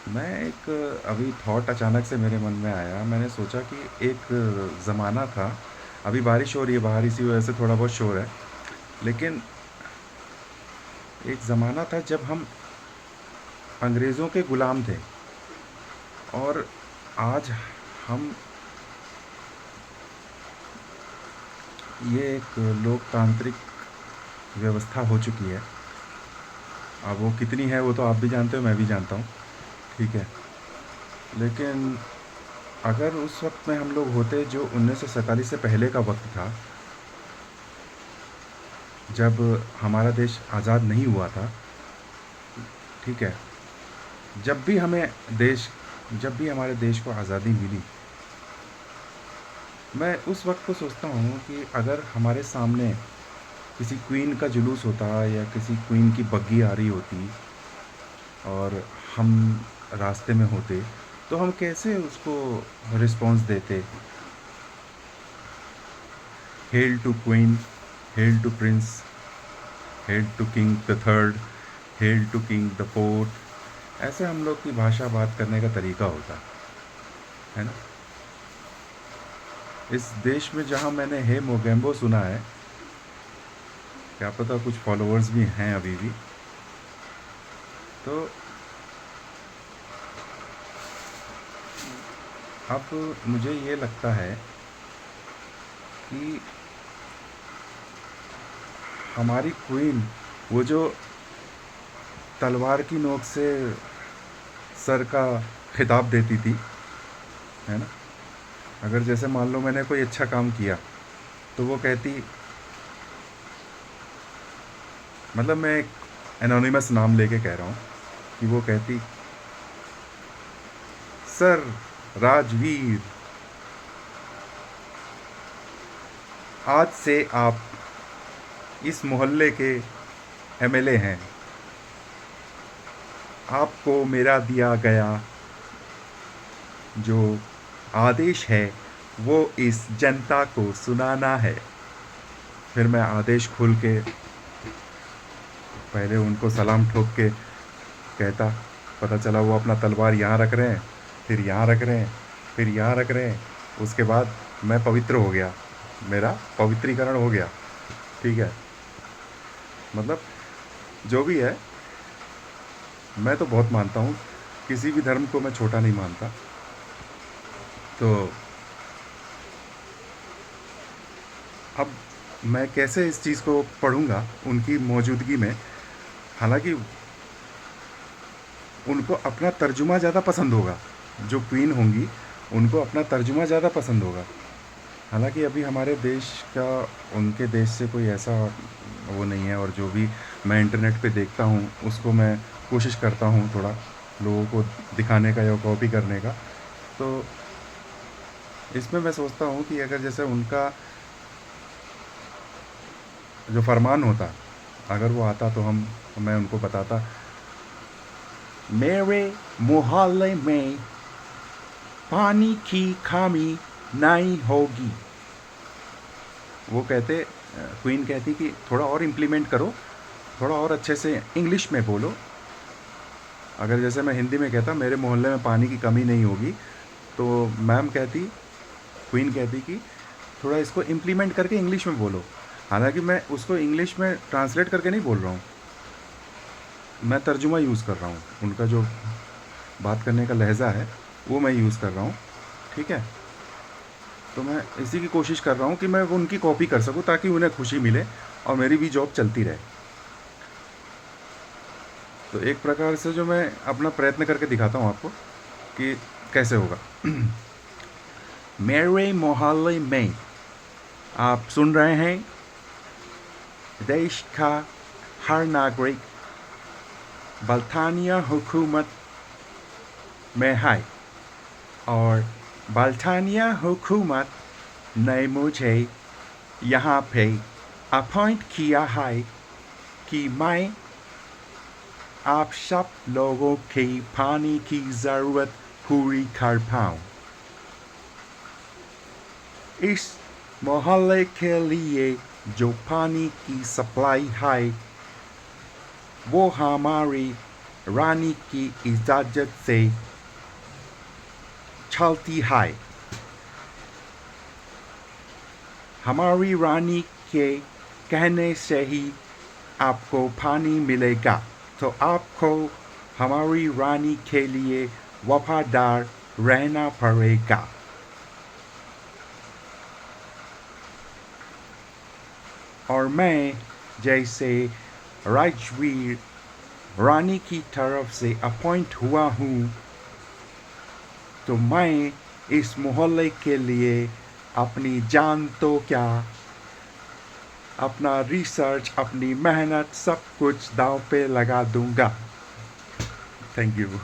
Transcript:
मैं एक अभी थॉट अचानक से मेरे मन में आया। मैंने सोचा कि एक ज़माना था। अभी बारिश हो रही है बाहर, इसी वजह से थोड़ा बहुत शोर है। लेकिन एक ज़माना था जब हम अंग्रेज़ों के ग़ुलाम थे, और आज हम ये एक लोकतांत्रिक व्यवस्था हो चुकी है। अब वो कितनी है वो तो आप भी जानते हो, मैं भी जानता हूँ। ठीक है। लेकिन अगर उस वक्त में हम लोग होते जो 1947 से पहले का वक्त था, जब हमारा देश आज़ाद नहीं हुआ था, ठीक है, जब भी हमें देश जब भी हमारे देश को आज़ादी मिली, मैं उस वक्त को सोचता हूँ कि अगर हमारे सामने किसी क्वीन का जुलूस होता या किसी क्वीन की बग्गी आ रही होती और हम रास्ते में होते, तो हम कैसे उसको रिस्पॉन्स देते। Hail to queen, hail to prince, hail to king the third, hail to king the fourth. ऐसे हम लोग की भाषा बात करने का तरीका होता है ना। इस देश में जहाँ मैंने हे मोगेम्बो सुना है, क्या पता कुछ फॉलोअर्स भी हैं अभी भी, तो अब मुझे ये लगता है कि हमारी क्वीन, वो जो तलवार की नोक से सर का खिताब देती थी, है ना। अगर जैसे मान लो मैंने कोई अच्छा काम किया, तो वो कहती, मतलब मैं एक एनोनिमस नाम लेके कह रहा हूँ, कि वो कहती, सर राजवीर, आज से आप इस मोहल्ले के एमएलए हैं। आपको मेरा दिया गया जो आदेश है वो इस जनता को सुनाना है। फिर मैं आदेश खोल के पहले उनको सलाम ठोक के कहता, पता चला वो अपना तलवार यहाँ रख रहे हैं, फिर यहाँ रख रहे हैं, फिर यहाँ रख रहे हैं। उसके बाद मैं पवित्र हो गया, मेरा पवित्रीकरण हो गया। ठीक है। मतलब जो भी है, मैं तो बहुत मानता हूँ, किसी भी धर्म को मैं छोटा नहीं मानता। तो अब मैं कैसे इस चीज़ को पढ़ूँगा उनकी मौजूदगी में। हालांकि उनको अपना तर्जुमा ज़्यादा पसंद होगा, जो क्वीन होंगी उनको अपना तर्जुमा ज़्यादा पसंद होगा। हालांकि अभी हमारे देश का उनके देश से कोई ऐसा वो नहीं है, और जो भी मैं इंटरनेट पे देखता हूँ उसको मैं कोशिश करता हूँ थोड़ा लोगों को दिखाने का या कॉपी करने का। तो इसमें मैं सोचता हूँ कि अगर जैसे उनका जो फरमान होता, अगर वो आता तो मैं उनको बताता, मेरे मोहल्ले में पानी की कमी नहीं होगी। वो कहते, क्वीन कहती कि थोड़ा और इम्प्लीमेंट करो, थोड़ा और अच्छे से इंग्लिश में बोलो। अगर जैसे मैं हिंदी में कहता मेरे मोहल्ले में पानी की कमी नहीं होगी, तो मैम कहती, क्वीन कहती कि थोड़ा इसको इम्प्लीमेंट करके इंग्लिश में बोलो। हालांकि मैं उसको इंग्लिश में ट्रांसलेट करके नहीं बोल रहा हूँ, मैं तर्जुमा यूज़ कर रहा हूँ। उनका जो बात करने का लहजा है वो मैं यूज़ कर रहा हूँ। ठीक है। तो मैं इसी की कोशिश कर रहा हूँ कि मैं वो उनकी कॉपी कर सकूँ, ताकि उन्हें खुशी मिले और मेरी भी जॉब चलती रहे। तो एक प्रकार से जो मैं अपना प्रयत्न करके दिखाता हूँ आपको कि कैसे होगा। मेरे मोहल्ले में आप सुन रहे हैं, देश का हर नागरिक बल्तानिया हुकूमत में है, और बल्तानिया हुकूमत ने मुझे यहाँ पे अपॉइंट किया है कि मैं आप सब लोगों की पानी की ज़रूरत पूरी कर पाऊँ। इस मोहल्ले के लिए जो पानी की सप्लाई है वो हमारी रानी की इजाज़त से चलती है। हमारी रानी के कहने से ही आपको पानी मिलेगा, तो आपको हमारी रानी के लिए वफादार रहना पड़ेगा। और मैं जैसे राजवीर रानी की तरफ से अपॉइंट हुआ हूँ, तो मैं इस मोहल्ले के लिए अपनी जान तो क्या, अपना रिसर्च, अपनी मेहनत, सब कुछ दांव पे लगा दूंगा। Thank you.